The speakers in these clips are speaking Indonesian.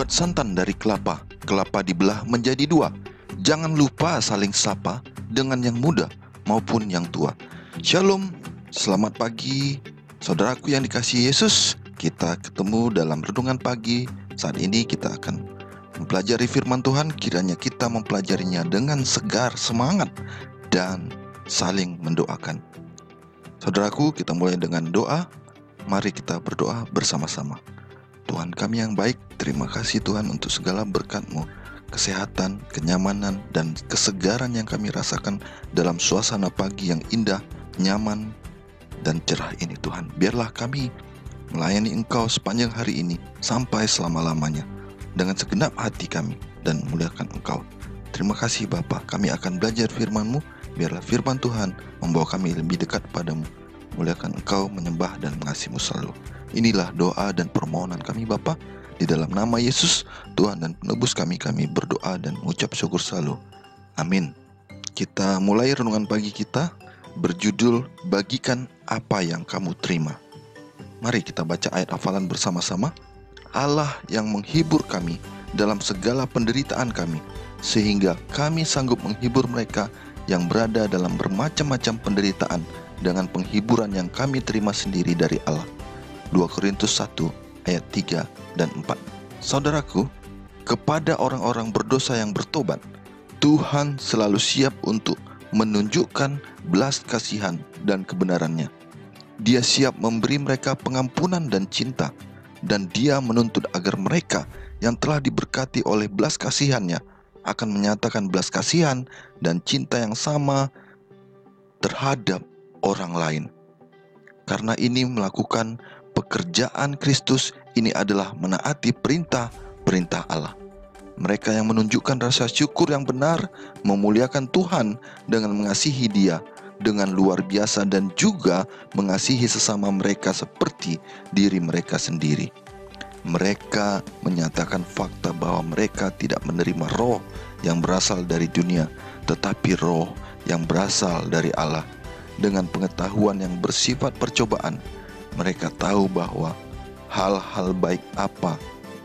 Buat santan dari kelapa, kelapa dibelah menjadi dua. Jangan lupa saling sapa dengan yang muda maupun yang tua. Shalom, selamat pagi, saudaraku yang dikasihi Yesus. Kita ketemu dalam renungan pagi. Saat ini kita akan mempelajari firman Tuhan. Kiranya kita mempelajarinya dengan segar semangat dan saling mendoakan. Saudaraku, kita mulai dengan doa. Mari kita berdoa bersama-sama. Tuhan kami yang baik, terima kasih Tuhan untuk segala berkat-Mu, kesehatan, kenyamanan, dan kesegaran yang kami rasakan dalam suasana pagi yang indah, nyaman, dan cerah ini Tuhan. Biarlah kami melayani Engkau sepanjang hari ini sampai selama-lamanya dengan segenap hati kami dan muliakan Engkau. Terima kasih Bapa, kami akan belajar firman-Mu. Biarlah firman Tuhan membawa kami lebih dekat padamu. Muliakan Engkau, menyembah dan mengasihi-Mu selalu. Inilah doa dan permohonan kami Bapa, di dalam nama Yesus, Tuhan dan penebus kami berdoa dan mengucap syukur selalu. Amin. Kita mulai renungan pagi kita berjudul Bagikan Apa Yang Kamu Terima. Mari kita baca ayat hafalan bersama-sama. Allah yang menghibur kami dalam segala penderitaan kami, sehingga kami sanggup menghibur mereka yang berada dalam bermacam-macam penderitaan dengan penghiburan yang kami terima sendiri dari Allah. 2 Korintus 1 ayat 3 dan 4. Saudaraku, kepada orang-orang berdosa yang bertobat, Tuhan selalu siap untuk menunjukkan belas kasihan dan kebenarannya. Dia siap memberi mereka pengampunan dan cinta, dan Dia menuntut agar mereka yang telah diberkati oleh belas kasihannya akan menyatakan belas kasihan dan cinta yang sama terhadap orang lain. Karena ini melakukan pekerjaan Kristus ini adalah menaati perintah-perintah Allah. Mereka yang menunjukkan rasa syukur yang benar, memuliakan Tuhan dengan mengasihi Dia dengan luar biasa dan juga mengasihi sesama mereka seperti diri mereka sendiri. Mereka menyatakan fakta bahwa mereka tidak menerima roh yang berasal dari dunia, tetapi roh yang berasal dari Allah. Dengan pengetahuan yang bersifat percobaan, mereka tahu bahwa hal-hal baik apa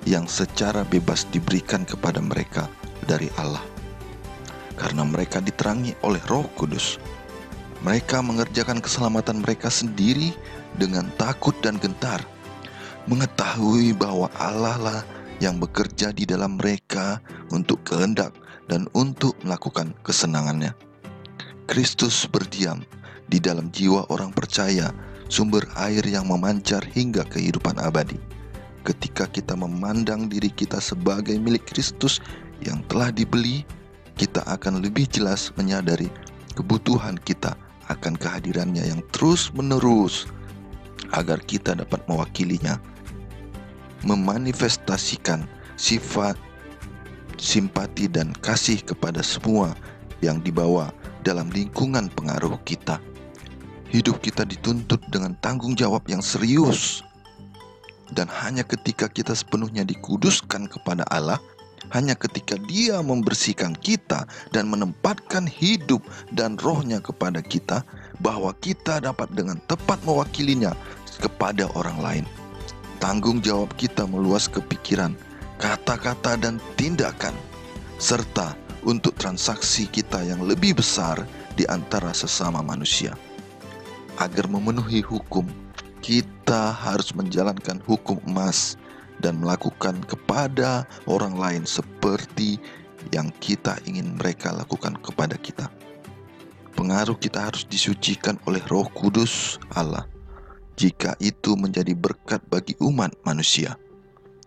yang secara bebas diberikan kepada mereka dari Allah. Karena mereka diterangi oleh Roh Kudus, mereka mengerjakan keselamatan mereka sendiri dengan takut dan gentar, mengetahui bahwa Allah lah yang bekerja di dalam mereka untuk kehendak dan untuk melakukan kesenangannya. Kristus berdiam di dalam jiwa orang percaya, sumber air yang memancar hingga kehidupan abadi. Ketika kita memandang diri kita sebagai milik Kristus yang telah dibeli, kita akan lebih jelas menyadari kebutuhan kita akan kehadirannya yang terus-menerus agar kita dapat mewakilinya, memanifestasikan sifat simpati dan kasih kepada semua yang dibawa dalam lingkungan pengaruh kita. Hidup kita dituntut dengan tanggung jawab yang serius. Dan hanya ketika kita sepenuhnya dikuduskan kepada Allah, hanya ketika Dia membersihkan kita dan menempatkan hidup dan rohnya kepada kita, bahwa kita dapat dengan tepat mewakilinya kepada orang lain. Tanggung jawab kita meluas ke pikiran, kata-kata dan tindakan, serta untuk transaksi kita yang lebih besar di antara sesama manusia. Agar memenuhi hukum, kita harus menjalankan hukum emas dan melakukan kepada orang lain seperti yang kita ingin mereka lakukan kepada kita. Pengaruh kita harus disucikan oleh Roh Kudus Allah. Jika itu menjadi berkat bagi umat manusia,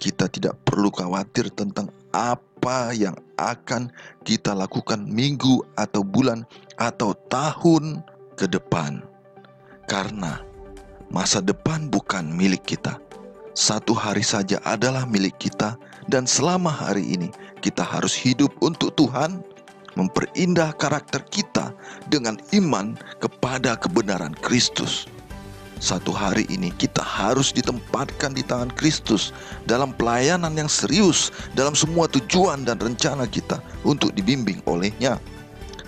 kita tidak perlu khawatir tentang apa yang akan kita lakukan minggu atau bulan atau tahun ke depan. Karena masa depan bukan milik kita. Satu hari saja adalah milik kita, dan selama hari ini kita harus hidup untuk Tuhan, memperindah karakter kita dengan iman kepada kebenaran Kristus. Satu hari ini kita harus ditempatkan di tangan Kristus dalam pelayanan yang serius, dalam semua tujuan dan rencana kita untuk dibimbing oleh-Nya.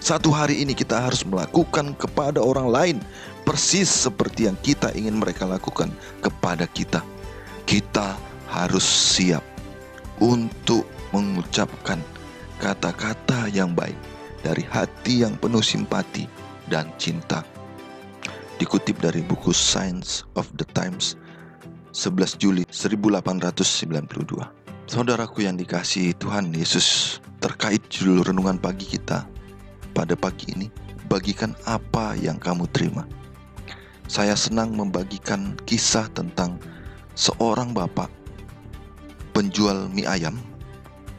Satu hari ini kita harus melakukan kepada orang lain persis seperti yang kita ingin mereka lakukan kepada kita. Kita harus siap untuk mengucapkan kata-kata yang baik dari hati yang penuh simpati dan cinta. Dikutip dari buku Signs of the Times 11 Juli 1892. Saudaraku yang dikasihi Tuhan Yesus, terkait judul renungan pagi kita pada pagi ini, bagikan apa yang kamu terima. Saya senang membagikan kisah tentang seorang bapak penjual mie ayam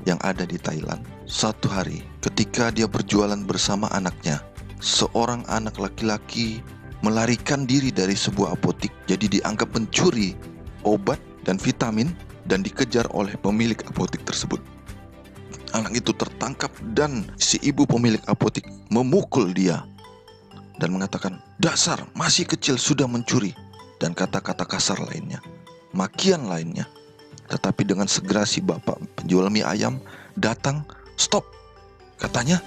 yang ada di Thailand. Suatu hari ketika dia berjualan bersama anaknya, seorang anak laki-laki melarikan diri dari sebuah apotik, jadi dianggap pencuri obat dan vitamin dan dikejar oleh pemilik apotik tersebut. Anak itu tertangkap dan si ibu pemilik apotik memukul dia dan mengatakan, "Dasar masih kecil sudah mencuri," dan kata-kata kasar lainnya, makian lainnya. Tetapi dengan segera si bapak penjual mie ayam datang. "Stop," katanya,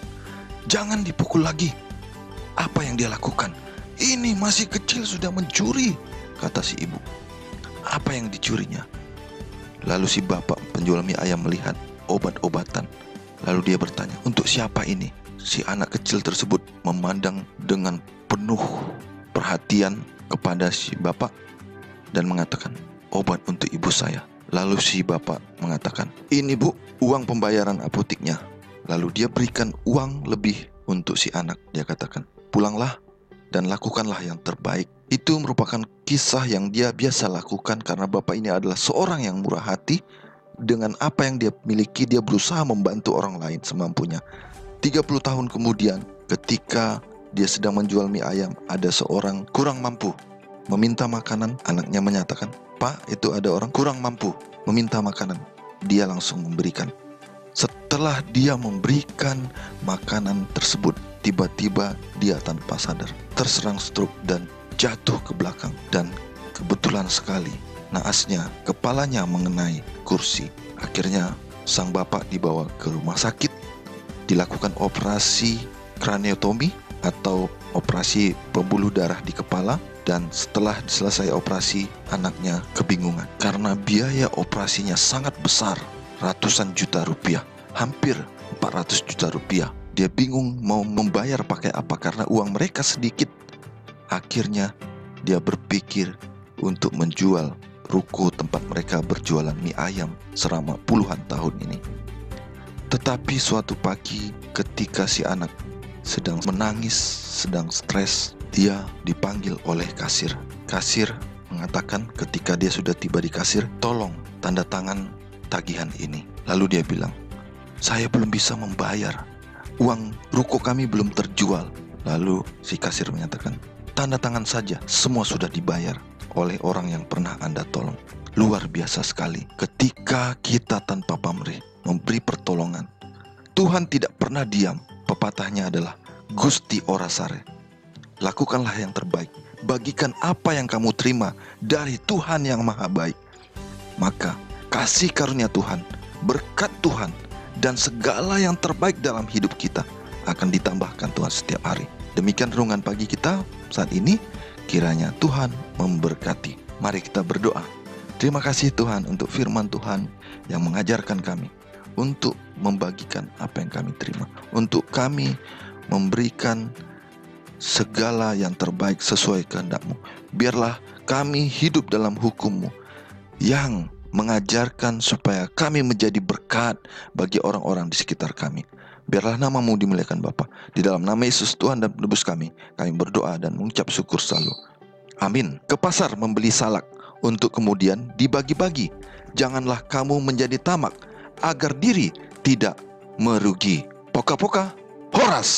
"jangan dipukul lagi." Apa yang dia lakukan? "Ini masih kecil sudah mencuri," kata si ibu. Apa yang dicurinya? Lalu si bapak penjual mie ayam melihat obat-obatan. Lalu dia bertanya, "Untuk siapa ini?" Si anak kecil tersebut memandang dengan penuh perhatian kepada si bapak dan mengatakan, "Obat untuk ibu saya." Lalu si bapak mengatakan, "Ini bu, uang pembayaran apotiknya." Lalu dia berikan uang lebih untuk si anak. Dia katakan, "Pulanglah dan lakukanlah yang terbaik." Itu merupakan kisah yang dia biasa lakukan karena bapak ini adalah seorang yang murah hati. Dengan apa yang dia miliki, dia berusaha membantu orang lain semampunya. 30 tahun kemudian, ketika dia sedang menjual mie ayam, ada seorang kurang mampu meminta makanan. Anaknya menyatakan, "Pak, itu ada orang kurang mampu meminta makanan." Dia langsung memberikan. Setelah dia memberikan makanan tersebut, tiba-tiba dia tanpa sadar terserang stroke dan jatuh ke belakang. Dan kebetulan sekali naasnya kepalanya mengenai kursi. Akhirnya sang bapak dibawa ke rumah sakit, dilakukan operasi kraniotomi atau operasi pembuluh darah di kepala. Dan setelah selesai operasi, anaknya kebingungan karena biaya operasinya sangat besar, ratusan juta rupiah, hampir 400 juta rupiah. Dia bingung mau membayar pakai apa karena uang mereka sedikit. Akhirnya dia berpikir untuk menjual ruko tempat mereka berjualan mie ayam selama puluhan tahun ini. Tetapi suatu pagi ketika si anak sedang menangis, sedang stres, dia dipanggil oleh kasir. Kasir mengatakan ketika dia sudah tiba di kasir, "Tolong tanda tangan tagihan ini." Lalu dia bilang, "Saya belum bisa membayar. Uang ruko kami belum terjual." Lalu si kasir menyatakan, "Tanda tangan saja, semua sudah dibayar oleh orang yang pernah Anda tolong." Luar biasa sekali ketika kita tanpa pamrih memberi pertolongan. Tuhan tidak pernah diam. Pepatahnya adalah Gusti ora sare. Lakukanlah yang terbaik. Bagikan apa yang kamu terima dari Tuhan yang maha baik. Maka kasih karunia Tuhan, berkat Tuhan, dan segala yang terbaik dalam hidup kita akan ditambahkan Tuhan setiap hari. Demikian renungan pagi kita saat ini. Kiranya Tuhan memberkati. Mari kita berdoa. Terima kasih Tuhan untuk firman Tuhan yang mengajarkan kami untuk membagikan apa yang kami terima, untuk kami memberikan segala yang terbaik sesuai kehendak-Mu. Biarlah kami hidup dalam hukum-Mu yang mengajarkan supaya kami menjadi berkat bagi orang-orang di sekitar kami. Biarlah nama-Mu dimuliakan Bapa. Di dalam nama Yesus Tuhan dan Penebus kami berdoa dan mengucap syukur selalu. Amin. Ke pasar membeli salak untuk kemudian dibagi-bagi. Janganlah kamu menjadi tamak agar diri tidak merugi. Poka-poka, horas.